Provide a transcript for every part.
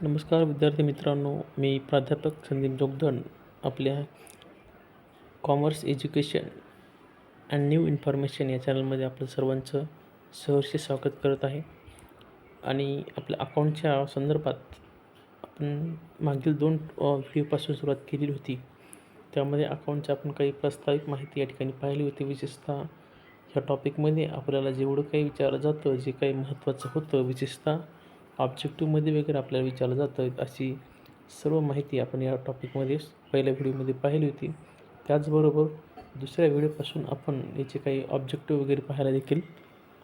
नमस्कार विद्यार्थी मित्रांनो, मी प्राध्यापक संदीप जोगदंड आपल्या commerce education and new information या चॅनलमध्ये आपलं सर्वांचं सहर्ष स्वागत करत आहे. आणि आपल्या अकाउंटच्या संदर्भात आपण मागील 2 व्हिडिओपासून सुरुवात केलेली होती. त्यामध्ये अकाउंटच्या आपण काही प्रस्तावित माहिती या ठिकाणी पाहिली होती. विशेषतः ह्या टॉपिकमध्ये आपल्याला जेवढं काही विचारलं जातं, जे काही महत्त्वाचं होतं, विशेषतः ऑब्जेक्टिव्हमध्ये वगैरे आपल्याला विचारलं जातं, अशी सर्व माहिती आपण या टॉपिकमध्ये पहिल्या व्हिडिओमध्ये पाहिली होती. त्याचबरोबर दुसऱ्या व्हिडिओपासून आपण याचे काही ऑब्जेक्टिव्ह वगैरे पाहायला देखील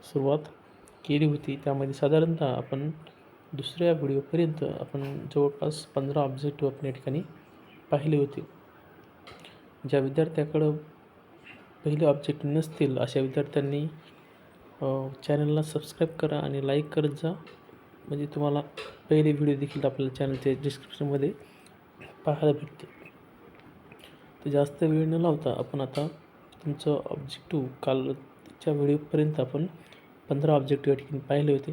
सुरुवात केली होती. त्यामध्ये साधारणतः आपण दुसऱ्या व्हिडिओपर्यंत आपण जवळपास 15 ऑब्जेक्टिव्ह आपण या ठिकाणी पाहिले होते. ज्या विद्यार्थ्याकडं पहिले ऑब्जेक्टिव्ह नसतील अशा विद्यार्थ्यांनी चॅनलला सबस्क्राईब करा आणि लाईक करत जा, म्हणजे तुम्हाला पहिले व्हिडिओ देखील आपल्याला चॅनलच्या डिस्क्रिप्शनमध्ये पाहायला भेटते. तर जास्त वेळ न लावता आपण आता तुमचं ऑब्जेक्टिव्ह कालच्या व्हिडिओपर्यंत आपण 15 ऑब्जेक्टिव्ह या ठिकाणी पाहिले होते.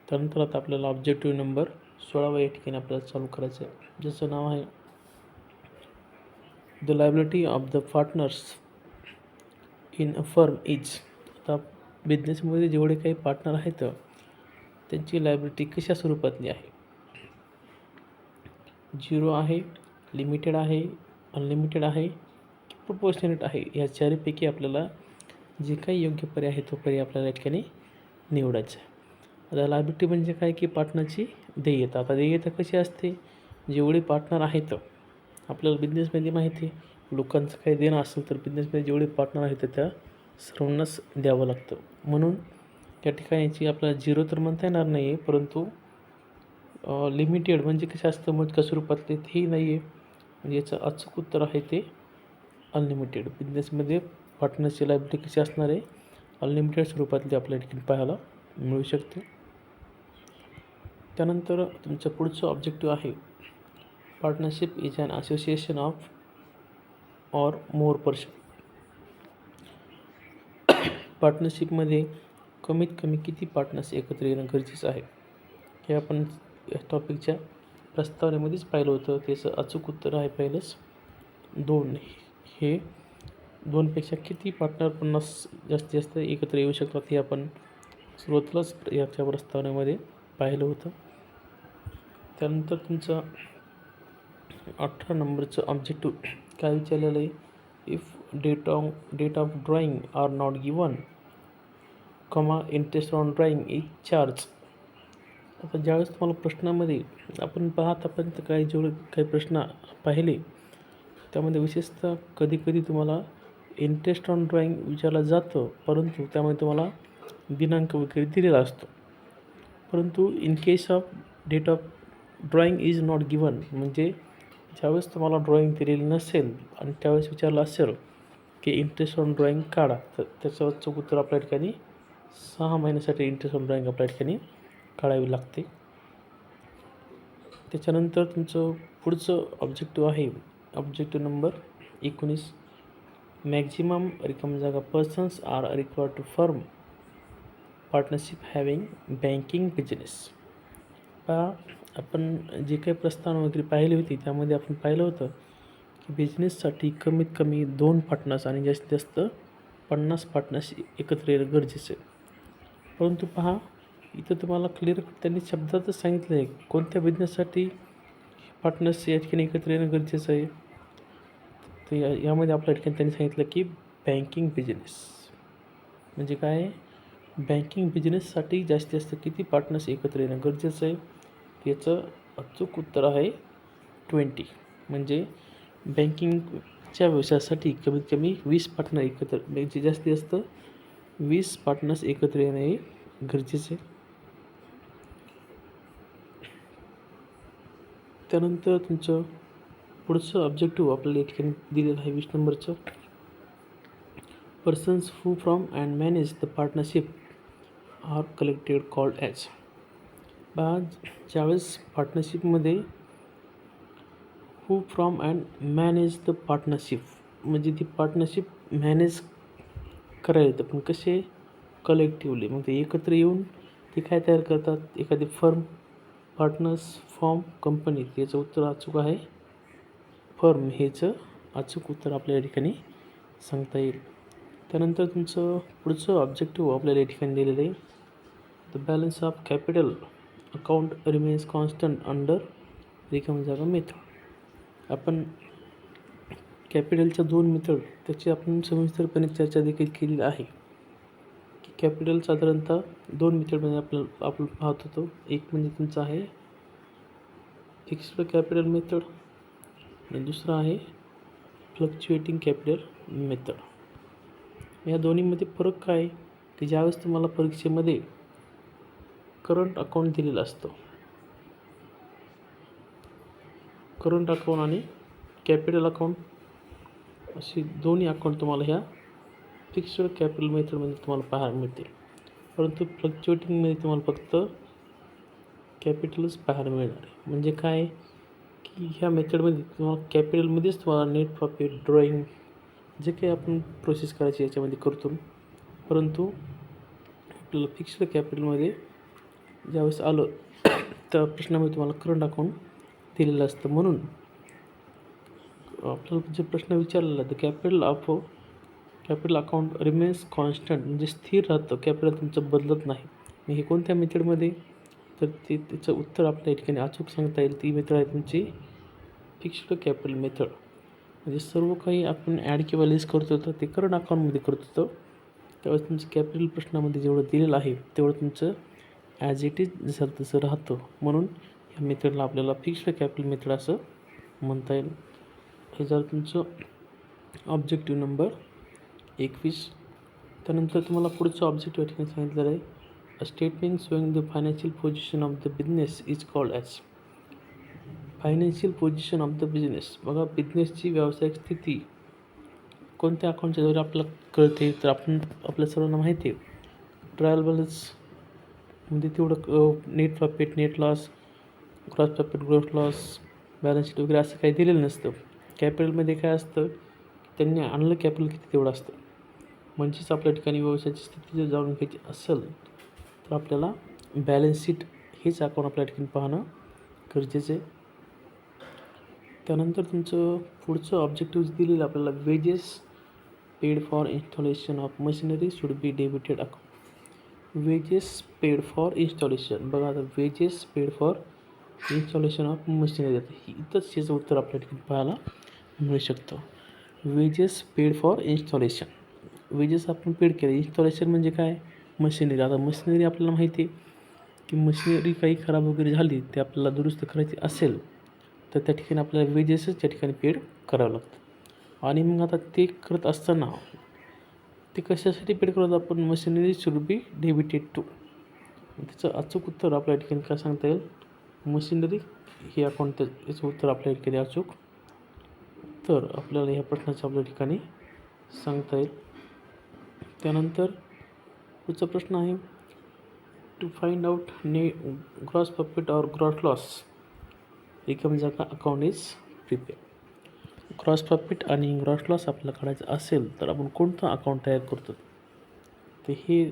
त्यानंतर आता आपल्याला ऑब्जेक्टिव्ह नंबर 16 या ठिकाणी आपल्याला चालू करायचं आहे, ज्याचं नाव आहे the liability of the partners in a firm is. आता बिझनेसमध्ये जेवढे काही पार्टनर आहेत त्यांची लायबिलिटी कशा स्वरूपातली आहे? 0 आहे, लिमिटेड आहे, अनलिमिटेड आहे, प्रोपोर्शनेट आहे. या चारपैकी आपल्याला जे काही योग्य पर्याय आहे तो पर्याय आपल्याला या ठिकाणी निवडायचा आहे. आता लायबिलिटी म्हणजे काय की पार्टनरची देयता. आता देयता कशी असते? जेवढे पार्टनर आहेत आपल्याला बिझनेसमध्ये माहिती आहे, लोकांचं काही देणं असेल तर बिझनेसमध्ये जेवढे पार्टनर आहेत त्या सर्वांनाच द्यावं लागतं. म्हणून त्या ठिकाणी याची आपल्याला 0 तर म्हणता येणार नाही आहे, परंतु लिमिटेड म्हणजे कसे असतं, मोजक्या स्वरूपातले तेही नाही आहे. म्हणजे याचं अचूक उत्तर आहे ते अनलिमिटेड. बिझनेसमध्ये पार्टनरची लायबिलिटी कशी असणार आहे? अनलिमिटेड स्वरूपातली आपल्या ठिकाणी पाहायला मिळू शकते. त्यानंतर तुमचं पुढचं ऑब्जेक्टिव्ह आहे partnership is an association of or more person. पार्टनरशिपमध्ये कमीत कमी किती पार्टनर्स एकत्र येणं गरजेचं आहे हे आपण या टॉपिकच्या प्रस्तावनेमध्येच पाहिलं होतं. त्याचं अचूक उत्तर आहे पहिलंच 2. हे 2पेक्षा किती पार्टनर 50 जास्तीत जास्त एकत्र येऊ शकतात हे आपण सुरुवातीलाच याच्या प्रस्तावनेमध्ये पाहिलं होतं. त्यानंतर तुमचं 18 नंबरचं ऑब्जेक्टिव्ह काय विचारलेलं आहे? If date of drawing are not given, interest on drawing is charge. आता ज्यावेळेस तुम्हाला प्रश्नामध्ये आपण आतापर्यंत काही प्रश्न पाहिले त्यामध्ये विशेषतः कधी तुम्हाला इंटरेस्ट ऑन ड्रॉइंग विचारलं जातं, परंतु त्यामध्ये तुम्हाला दिनांक वगैरे दिलेला असतो. परंतु in case of date of drawing is not given म्हणजे ज्यावेळेस तुम्हाला ड्रॉइंग दिलेली नसेल आणि त्यावेळेस विचारलं असेल की इंटरेस्ट ऑन ड्रॉइंग काढा, तर त्याचं अचूक उत्तर आपल्या ठिकाणी 6 महिन्यासाठी इंटरेस्ट ऑन ड्रॉइंग आपल्या ठिकाणी काढावी लागते. त्याच्यानंतर तुमचं पुढचं ऑब्जेक्टिव्ह आहे ऑब्जेक्टिव्ह नंबर 19. मॅक्झिमम रिकाम जागा persons are required to form partnership having banking business. आपण जे काही प्रस्तावना वगैरे पाहिली होती त्यामध्ये आपण पाहिलं होतं की बिझनेससाठी कमीत कमी 2 पार्टनर्स आणि जास्तीत जास्त 50 पार्टनर्स एकत्र येणं गरजेचं आहे. परंतु पहा, इथं तुम्हाला क्लिअर त्यांनी शब्दातच सांगितलं आहे कोणत्या बिझनेससाठी पार्टनर्स या ठिकाणी एकत्र येणं गरजेचं आहे. तर यामध्ये आपल्या ठिकाणी त्यांनी सांगितलं की बँकिंग बिझनेस म्हणजे काय? बँकिंग बिझनेससाठी जास्तीत जास्त किती पार्टनर्स एकत्र येणं गरजेचं आहे? याचं अचूक उत्तर आहे 20. म्हणजे बँकिंगच्या व्यवसायासाठी कमीत कमी 20 पार्टनर एकत्र म्हणजे जास्तीत जास्त 20 पार्टनर्स एकत्र येणं हे गरजेचे. त्यानंतर तुमचं पुढचं ऑब्जेक्टिव्ह आपल्याला या ठिकाणी दिलेलं आहे 20 नंबरचं. Persons who from and manage the partnership are collected called as. ज्यावेळेस पार्टनरशिपमध्ये who from and manage the partnership म्हणजे ती पार्टनरशिप मॅनेज करायला येतं, पण कसे? कलेक्टिवली. मग ते एकत्र येऊन ते काय तयार करतात? एखादी फर्म पार्टनर्स फॉर्म कंपनी, याचं उत्तर अचूक आहे फर्म, हेचं अचूक उत्तर आपल्या या ठिकाणी सांगता येईल. त्यानंतर तुमचं पुढचं ऑब्जेक्टिव्ह आपल्याला या ठिकाणी दिलेलं आहे. The balance of capital account remains constant under रिकामी जागा मेथड. आपण कॅपिटलच्या 2 मेथड त्याची आपण सविस्तरपणे चर्चा देखील केलेली आहे की कॅपिटल साधारणतः 2 मेथडमध्ये आपण पाहत होतो. एक म्हणजे तुमचं आहे फिक्स्ड कॅपिटल मेथड आणि दुसरं आहे फ्लक्च्युएटिंग कॅपिटल मेथड. या दोन्हीमध्ये फरक काय आहे की ज्यावेळेस तुम्हाला परीक्षेमध्ये करंट अकाउंट दिलेलं असतं, करंट अकाउंट आणि कॅपिटल अकाउंट अशी दोन्ही अकाउंट तुम्हाला ह्या फिक्स्ड कॅपिटल मेथडमध्ये तुम्हाला पाहायला मिळतील. परंतु फ्लक्च्युएटिंगमध्ये तुम्हाला फक्त कॅपिटलच पाहायला मिळणार आहे. म्हणजे काय की ह्या मेथडमध्ये तुम्हाला कॅपिटलमध्येच तुम्हाला नेट प्रॉफिट, ड्रॉईंग जे काही आपण प्रोसेस करायची याच्यामध्ये करतो. परंतु आपल्याला फिक्स्ड कॅपिटलमध्ये ज्यावेळेस आलं त्या प्रश्नामध्ये तुम्हाला करंट अकाउंट दिलेलं असतं. म्हणून आपल्याला जे प्रश्न विचारलेला आहे, कॅपिटल अकाउंट रिमेन्स कॉन्स्टंट, म्हणजे स्थिर राहतं, कॅपिटल तुमचं बदलत नाही. हे कोणत्या मेथडमध्ये, तर त्याचं उत्तर आपल्या ठिकाणी अचूक सांगता येईल. ती मेथड आहे तुमची फिक्स्ड कॅपिटल मेथड. म्हणजे सर्व काही आपण ॲड किंवा लेस करतो तर ते करंट अकाउंटमध्ये करत होतो. त्यावेळेस तुमचं कॅपिटल प्रश्नामध्ये जेवढं दिलेलं आहे तेवढं तुमचं ॲज इट इज जसं तसं राहतं. म्हणून ह्या मेथडला आपल्याला फिक्स्ड कॅपिटल मेथड असं म्हणता येईल. हे जर तुमचं ऑब्जेक्टिव्ह नंबर 21. त्यानंतर तुम्हाला पुढचं ऑब्जेक्टिव्ह या ठिकाणी सांगितलेलं आहे. A statement showing the financial position of the business is called as. Financial position of the business, बघा बिझनेसची व्यावसायिक स्थिती कोणत्या अकाउंटच्या द्वारे आपल्याला कळते, तर आपल्या सर्वांना माहिती आहे ट्रायल बॅलन्स म्हणजे तेवढं net profit, net loss, gross profit, gross loss, balance sheet वगैरे असं काही दिलेलं नसतं. कॅपिटलमध्ये काय असतं, त्यांनी आणलं कॅपिटल किती तेवढं असतं. म्हणजेच आपल्या ठिकाणी व्यवसायाची स्थिती जर जाणून घ्यायची असेल तर आपल्याला बॅलन्स शीट हेच अकाउंट आपल्या ठिकाणी पाहणं गरजेचं आहे. त्यानंतर तुमचं पुढचं ऑब्जेक्टिव्ह दिलेलं आपल्याला wedges paid for installation of machinery should be debited account. Wedges paid for installation, बघा आता wedges paid for installation of machinery, इथंच याचं उत्तर आपल्या ठिकाणी पाहायला मिळू शकतं. Wedges paid for installation, wedges आपण पेड केले, इन्स्टॉलेशन म्हणजे काय, मशिनरी. आता मशिनरी आपल्याला माहिती आहे की मशिनरी काही खराब वगैरे झाली ते आपल्याला दुरुस्त करायची असेल तर त्या ठिकाणी आपल्याला वेजेसच त्या ठिकाणी पेड करावं लागतं. आणि मग आता ते करत असताना ते कशासाठी पेड करत आपण, machinery should be debited to. त्याचं अचूक उत्तर आपल्या ठिकाणी काय सांगता येईल, मशिनरी हे अकाउंट, याचं उत्तर आपल्या ठिकाणी अचूक तर आपल्याला ह्या प्रश्नाचं आपल्या ठिकाणी सांगता येईल. त्यानंतर पुढचा प्रश्न आहे to find out gross profit और ग्रॉस लॉस रिकामी जागा account is prepare. Gross profit आणि ग्रॉस लॉस आपल्याला काढायचं असेल तर आपण कोणतं अकाउंट तयार करतो, तर हे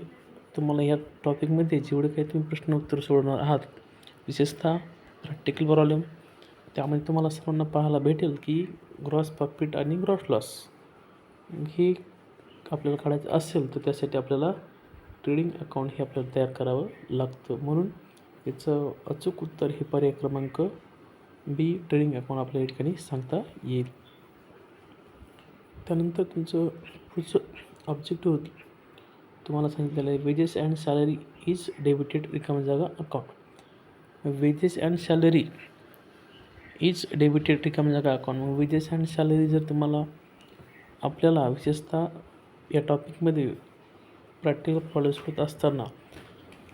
तुम्हाला ह्या टॉपिकमध्ये जेवढे काही तुम्ही प्रश्न उत्तर सोडवणार आहात, विशेषतः प्रॅक्टिकल प्रॉब्लेम, त्यामध्ये तुम्हाला सर्वांना पाहायला भेटेल की ग्रॉस प्रॉफिट आणि ग्रॉस लॉस हे आपल्याला काढायचं असेल तर त्यासाठी आपल्याला ट्रेडिंग अकाउंट हे आपल्याला तयार करावं लागतं. म्हणून याचं अचूक उत्तर हे पर्याय क्रमांक बी, ट्रेडिंग अकाउंट आपल्या ठिकाणी सांगता येईल. त्यानंतर तुमचं पुढचं ऑब्जेक्टिव्ह होतं, तुम्हाला सांगितलेलं आहे wedges and salary is debited रिकामी जागा account. Wedges and salary is debited रिकामी जागा अकाउंट. मग वेजेस अँड सॅलरी जर तुम्हाला आपल्याला विशेषतः या टॉपिकमध्ये प्रॅक्टिकल प्रॉब्लेम्स होत असताना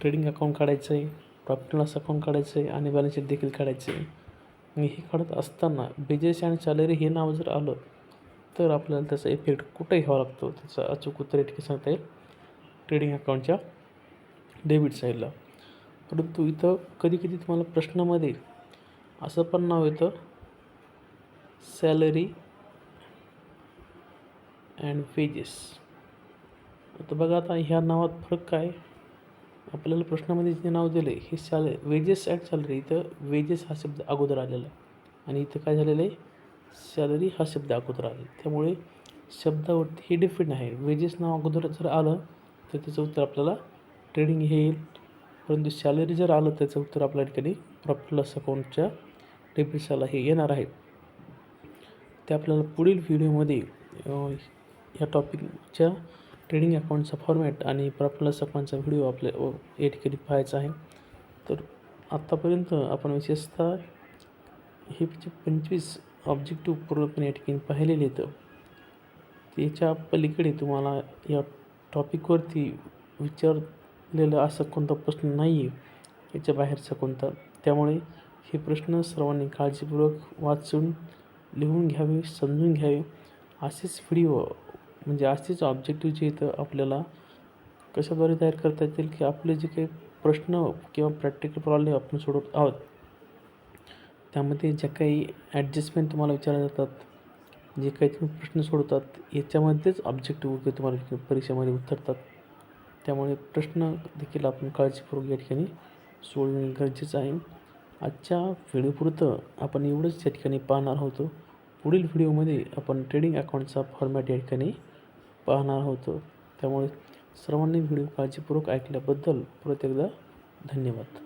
ट्रेडिंग अकाउंट काढायचं आहे, प्रॉफिट लॉस अकाउंट काढायचं आहे आणि बॅलन्स शीट देखील काढायचं आहे. आणि हे काढत असताना वेजेस अँड सॅलरी हे नाव जर आलं तर आपल्याला त्याचा इफेक्ट कुठे घ्यावा लागतो, त्याचं अचूक उत्तर या ठिकाणी सांगता येईल ट्रेडिंग अकाउंटच्या डेबिट साईडला. परंतु इथं कधी कधी तुम्हाला प्रश्नामध्ये असं पण नाव येतं सॅलरी अँड वेजेस. आता बघा आता ह्या नावात फरक काय, आपल्याला प्रश्नामध्ये जे नाव दिलं आहे हे वेजेस ॲट सॅलरी, इथं वेजेस हा शब्द अगोदर आलेला आहे आणि इथं काय झालेलं आहे, सॅलरी हा शब्द अगोदर आला आहे. त्यामुळे शब्दावरती हे डिफरंट आहे. वेजेस नाव अगोदर जर आलं तर त्याचं उत्तर आपल्याला ट्रेडिंग हे येईल, परंतु सॅलरी जर आलं त्याचं उत्तर आपल्या ठिकाणी प्रॉफिट लॉस अकाउंटच्या डेबिटला हे येणार आहे. ते आपल्याला पुढील व्हिडिओमध्ये या टॉपिकच्या ट्रेडिंग अकाउंटचा फॉर्मॅट आणि प्रॉफिट लॉस अकाउंटचा व्हिडिओ आपल्या या ठिकाणी पाहायचा आहे. तर आत्तापर्यंत आपण विशेषतः हे 25 ऑब्जेक्टिव्ह पूर्णपणे या ठिकाणी पाहिलेले आहेत. त्याच्या पलीकडे तुम्हाला या टॉपिकवरती विचारलेलं असं कोणता प्रश्न नाही आहे याच्या बाहेरचा कोणता. त्यामुळे हे प्रश्न सर्वांनी काळजीपूर्वक वाचून लिहून घ्यावे, समजून घ्यावे. असेच व्हिडिओ म्हणजे असेच ऑब्जेक्टिव्ह जे इथं आपल्याला कशाद्वारे तयार करता येतील की आपले जे काही प्रश्न किंवा प्रॅक्टिकल प्रॉब्लेम आपण सोडवत आहोत त्यामध्ये ज्या काही ॲडजस्टमेंट तुम्हाला विचारल्या जातात, जे काही तुम्ही प्रश्न सोडवतात याच्यामध्येच ऑब्जेक्टिव्ह तुम्हाला परीक्षेमध्ये उतरतात. त्यामुळे प्रश्न देखील आपण काळजीपूर्वक या ठिकाणी सोडवणे गरजेचं आहे. आजच्या व्हिडिओपुरतं आपण एवढंच या ठिकाणी पाहणार होतो. पुढील व्हिडिओमध्ये आपण ट्रेडिंग अकाउंटचा फॉर्मॅट या ठिकाणी पाहणार होतो. त्यामुळे सर्वांनी व्हिडिओ काळजीपूर्वक ऐकल्याबद्दल परत एकदा धन्यवाद.